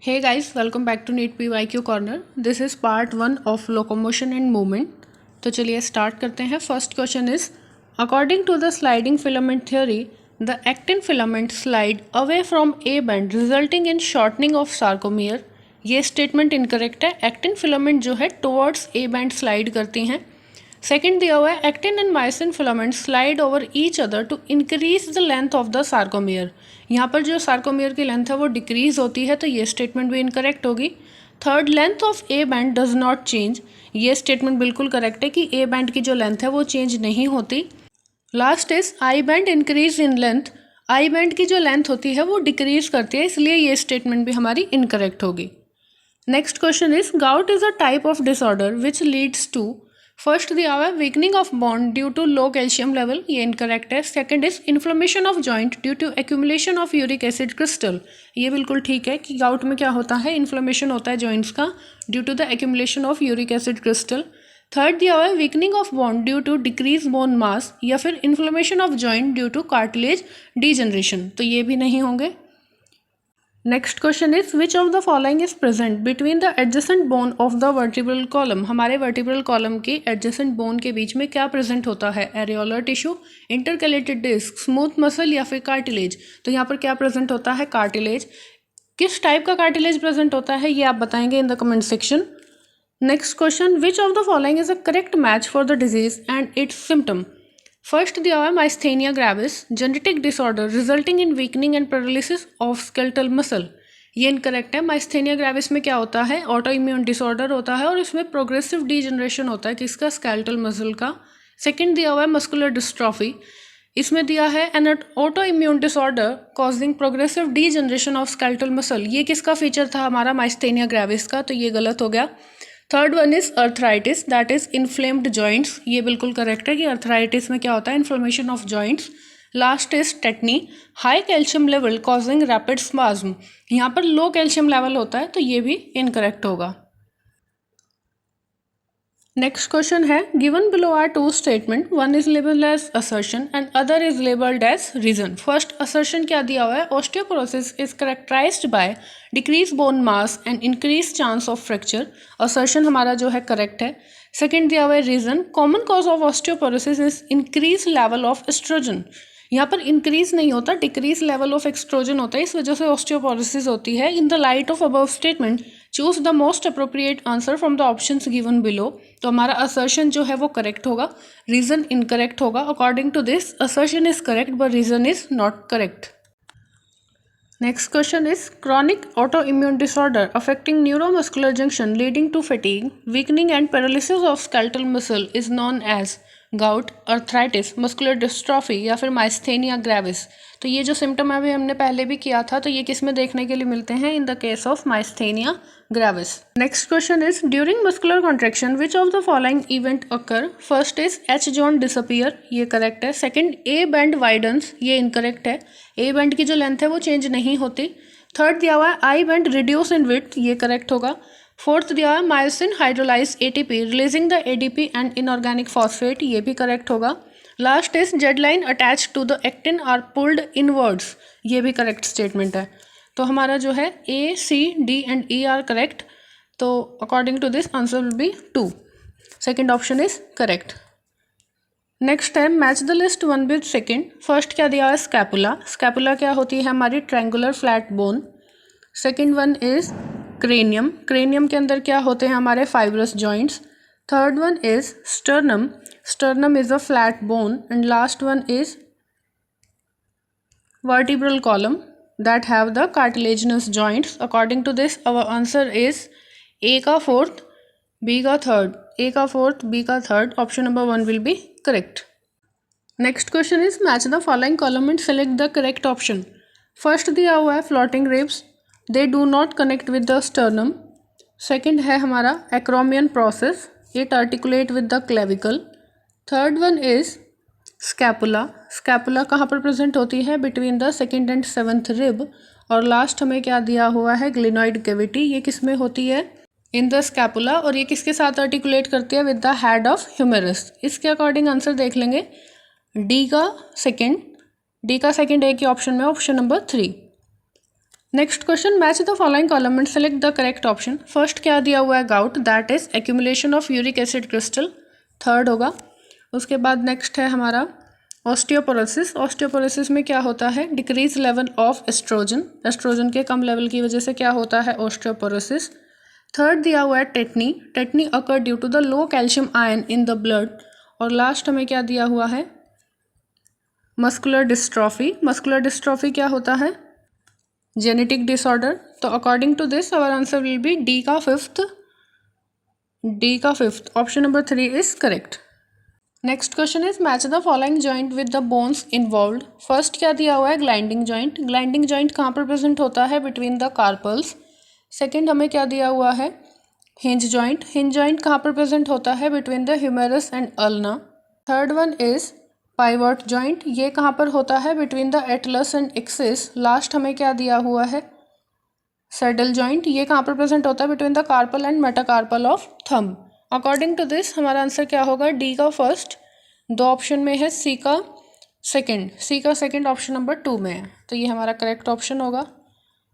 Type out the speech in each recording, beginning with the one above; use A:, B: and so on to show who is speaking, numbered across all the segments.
A: Hey guys, welcome back to NEET PYQ Corner. This is part 1 of locomotion and movement. तो चलिए start करते हैं. First question is according to the sliding filament theory the actin filament slide away from A band resulting in shortening of sarcomere. ये statement incorrect है. Actin filament जो है towards A band slide करती हैं. Second दिया हुआ है actin and myosin filament slide over each other to increase the length of the sarcomere. यहाँ पर जो सार्कोमियर की लेंथ है वो डिक्रीज होती है, तो ये स्टेटमेंट भी इनकरेक्ट होगी. Third, length of A band does not change. ये स्टेटमेंट बिल्कुल करेक्ट है कि ए बैंड की जो लेंथ है वो चेंज नहीं होती. Last is I band increase in length. I band की जो लेंथ होती है वो डिक्रीज करती है, इसलिए ये स्टेटमेंट भी हमारी इनकरेक्ट होगी. Next question is gout is a type of disorder which leads to. First दिया हुआ है weakening of bond due to low calcium level, ये इनकरेक्ट है. Second is inflammation of joint due to accumulation of uric acid crystal, ये बिल्कुल ठीक है कि गाउट में क्या होता है, इन्फ्लेमेशन होता है जॉइंट्स का due to the accumulation of uric acid crystal. Third दिया हुआ है weakening of bond due to decrease bone mass या फिर inflammation of joint due to cartilage degeneration, तो ये भी नहीं होंगे. Next question is which of the following is present between the adjacent bone of the vertebral column. हमारे vertebral column के adjacent bone के बीच में क्या प्रेजेंट होता है, areolar tissue, intercalated disc, smooth muscle या फिर कार्टिलेज. तो यहाँ पर क्या प्रेजेंट होता है, कार्टिलेज. किस टाइप का कार्टिलेज प्रेजेंट होता है ये आप बताएंगे in the comment section. Next question which of the following is a correct match for the disease and its symptom. First दिया हुआ है myasthenia gravis, genetic disorder resulting in weakening and paralysis of skeletal muscle, ये incorrect है. Myasthenia gravis में क्या होता है, auto immune disorder होता है और इसमें प्रोग्रेसिव डीजनरेशन होता है किसका, स्केलेटल मसल का. सेकंड दिया हुआ है मस्कुलर डिस्ट्रॉफी, इसमें दिया है N auto immune disorder causing progressive degeneration of skeletal muscle, ये किसका फीचर था हमारा, माइस्थेनिया ग्रेविस का, तो ये गलत हो गया. Third one is arthritis that is inflamed joints, ये बिल्कुल करेक्ट है कि अर्थराइटिस में क्या होता है, inflammation of joints. Last is tetani, high calcium level causing rapid spasm, यहाँ पर लो कैल्शियम लेवल होता है, तो ये भी इनकरेक्ट होगा. नेक्स्ट क्वेश्चन है given below are two statement, one is labelled as assertion and other is labelled as reason. First assertion क्या दिया हुआ है, osteoporosis is characterised by decrease bone mass and increase chance of fracture. Assertion हमारा जो है correct है. Second दिया हुआ है reason, common cause of osteoporosis is increase level of oestrogen. यहाँ पर इंक्रीज नहीं होता, डिक्रीज लेवल ऑफ एक्सट्रोजन होता है, इस वजह से ऑस्टियोपोरोसिस होती है. In the light of above statement choose the most appropriate answer from the options given below. तो हमारा असर्शन जो है वो करेक्ट होगा, रीजन इनकरेक्ट होगा. According to this assertion is correct but reason is not correct. Next question is chronic autoimmune disorder affecting neuromuscular junction leading to fatigue, weakening and paralysis of skeletal muscle is known as gout, arthritis, muscular dystrophy या फिर myasthenia gravis. तो ये जो symptom है हमने पहले भी किया था, तो ये किस में देखने के लिए मिलते हैं, in the case of myasthenia gravis. Next question is during muscular contraction which of the following event occur. First is H zone disappear, ये करेक्ट है. सेकंड ए बैंड वाइडन्स, ये इनकरेक्ट है, ए बैंड की जो length है वो change नहीं होती. थर्ड दिया हुआ है I band reduce in width, ये करेक्ट होगा. फोर्थ दिया है myosin hydrolyse ATP releasing the ADP and inorganic phosphate, ये भी करेक्ट होगा. Last is Z line attach to the actin are pulled inwards, ये भी करेक्ट स्टेटमेंट है. तो हमारा जो है A C D and E are correct. तो according to this answer will be 2. Second option is correct. Next है match the list one with second. First क्या दिया है, स्कैपुला. स्कैपुला क्या होती है हमारी, triangular flat bone. Second one is cranium. Cranium के अंदर क्या होते हैं हमारे, fibrous joints. Third one is sternum. Sternum is a flat bone. And last one is vertebral column that have the cartilaginous joints. According to this our answer is A का fourth, B का third, A का fourth, B का third. Option number 1 will be correct. Next question is match the following column and select the correct option. First दिया हुआ है floating ribs, they do not connect with the sternum. Second है हमारा acromion process, it articulate with the clavicle. Third one is scapula. scapula कहाँ पर present होती है, between the second and seventh rib. और लास्ट हमें क्या दिया हुआ है, ग्लिनॉइड कैविटी, ये किस में होती है, इन द स्कैपुला. और ये किसके साथ आर्टिकुलेट करती है, विद द हेड ऑफ ह्यूमेरस. इसके अकॉर्डिंग आंसर देख लेंगे, डी का सेकेंड, डी का सेकेंड ए के ऑप्शन में option number 3. Next question, match the following column and select the correct option. First क्या दिया हुआ है, gout, that is accumulation of uric acid crystal, third होगा। उसके बाद नेक्स्ट है हमारा ऑस्टियोपोरोसिस। ऑस्टियोपोरोसिस में क्या होता है, decrease level of oestrogen, oestrogen के कम लेवल की वजह से क्या होता है, ऑस्टियोपोरोसिस। थर्ड दिया हुआ है tetany, tetany occur due to the low calcium ion in the blood. और लास्ट हमें क्या दिया हुआ है, मस्कुलर डिस्ट्रॉफी। मस्कुलर डिस्ट्रॉफी क्या होता है, जेनेटिक डिसऑर्डर। तो according to this our answer will be D का fifth, option number 3 is correct. Next question is match the following joint with the bones involved. First क्या दिया हुआ है, gliding joint. Gliding joint कहाँ पर present होता है, बिटवीन द कार्पल्स। सेकेंड हमें क्या दिया हुआ है, हिंज जॉइंट। हिंज जॉइंट कहाँ पर प्रेजेंट होता है, between the humerus and ulna. Third one is pivot joint, ये कहाँ पर होता है, between the atlas and axis. Last हमें क्या दिया हुआ है, सैडल जॉइंट, ये कहाँ पर प्रेजेंट होता है, between the carpal and metacarpal of thumb. According to this हमारा आंसर क्या होगा, डी का फर्स्ट, दो ऑप्शन में है, सी का सेकेंड ऑप्शन नंबर 2 में है, तो ये हमारा करेक्ट ऑप्शन होगा।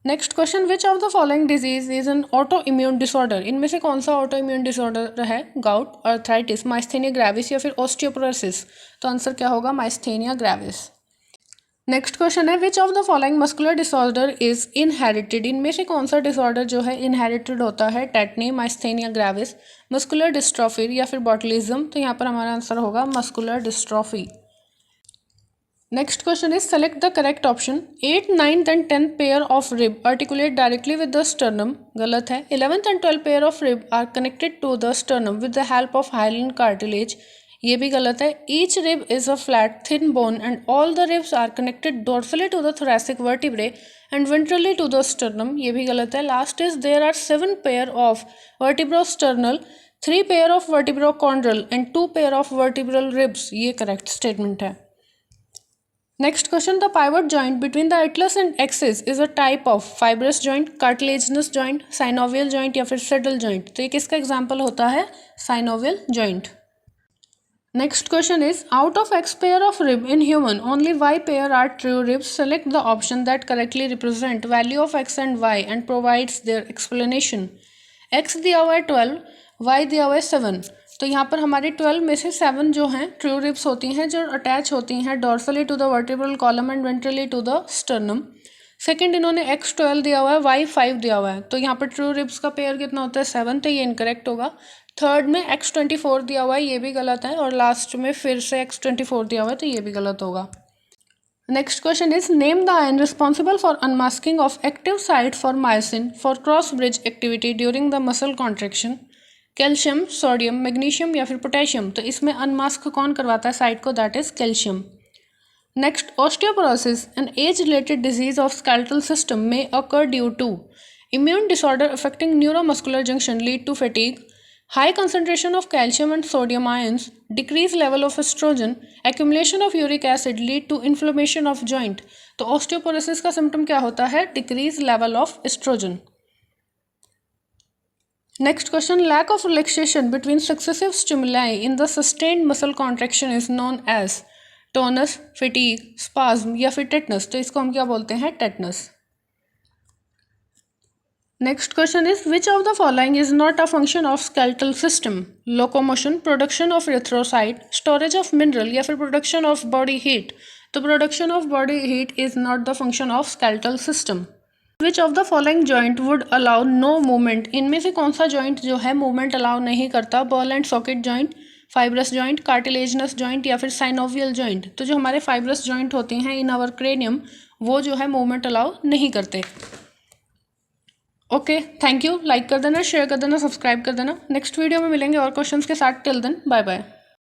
A: Next question, which of the following disease is an auto immune disorder. इनमें से कौन सा ऑटो इम्यून डिसऑर्डर है, गाउट, अर्थराइटिस, माइस्थेनिया ग्रेविस या फिर ऑस्टियोपोरोसिस। तो आंसर क्या होगा, माइस्थेनिया ग्रेविस। नेक्स्ट क्वेश्चन है, विच of the following muscular disorder is inherited. इनमें से कौन सा डिसऑर्डर जो है इनहेरिटेड होता है, tetany, myasthenia gravis, muscular dystrophy या फिर बॉटलिज्म। तो यहाँ पर हमारा आंसर होगा muscular dystrophy. Next question is select the correct option. 8th, 9th and 10th pair of rib articulate directly with the sternum, गलत है। 11th and 12th pair of rib are connected to the sternum with the help of hyaline cartilage, ये भी गलत है। Each rib is a flat thin bone and all the ribs are connected dorsally to the thoracic vertebrae and ventrally to the sternum, ये भी गलत है। Last is there are 7 pair of vertebrosternal, 3 pair of vertebrochondral and 2 pair of vertebral ribs, ये correct statement है। Next question, the pivot joint between the atlas and axis is a type of fibrous joint, cartilaginous joint, synovial joint या फिर saddle joint. तो ये किसका example होता है, synovial joint. Next question is out of x pair of rib in human only y pair are true ribs, select the option that correctly represent value of x and y and provides their explanation. x दिया हुआ है 12, y दिया हुआ है 7। तो यहाँ पर हमारी 12 में से 7 जो हैं ट्रू रिब्स होती हैं, जो अटैच होती हैं dorsally to the vertebral column and ventrally to the sternum. Second इन्होंने x12 दिया हुआ है, y5 दिया हुआ है, तो यहाँ पर ट्रू रिब्स का पेयर कितना होता है, 7, तो ये इनकरेक्ट होगा। थर्ड में x24 दिया हुआ है, ये भी गलत है। और लास्ट में फिर से x24 दिया हुआ है, तो ये भी गलत होगा। Next question is name the ion responsible for unmasking of active site for myosin for cross bridge activity during the muscle contraction. Calcium, sodium, magnesium या फिर पोटेशियम। तो इसमें अनमास्क कौन करवाता है साइट को, that is calcium. Next, osteoporosis, an age related disease of skeletal system में occur due to immune disorder affecting neuromuscular junction lead to fatigue, high concentration of calcium and sodium ions, decreased level of estrogen, accumulation of uric acid lead to inflammation of joint। तो osteoporosis का symptom क्या होता है, decrease level of oestrogen. Next question, lack of relaxation between successive stimuli in the sustained muscle contraction is known as tonus, fatigue, spasm या फिर tetanus. तो इसको हम क्या बोलते हैं, tetanus. Next question is which of the following is not a function of skeletal system, locomotion, production of erythrocyte, storage of mineral या फिर प्रोडक्शन ऑफ बॉडी हीट। तो production of body heat is not the function of skeletal system. Which of the following joint would allow no movement. इनमें से कौन सा joint जो है movement allow नहीं करता, ball and socket joint, fibrous joint, cartilaginous joint या फिर साइनोवियल जॉइंट। तो जो हमारे फाइब्रस जॉइंट होते हैं इन आवर क्रेनियम, वो जो है मूवमेंट अलाउ नहीं करते। Okay, thank you. लाइक कर देना, शेयर कर देना, सब्सक्राइब कर देना। नेक्स्ट वीडियो में मिलेंगे और क्वेश्चंस के साथ। Till then, bye bye.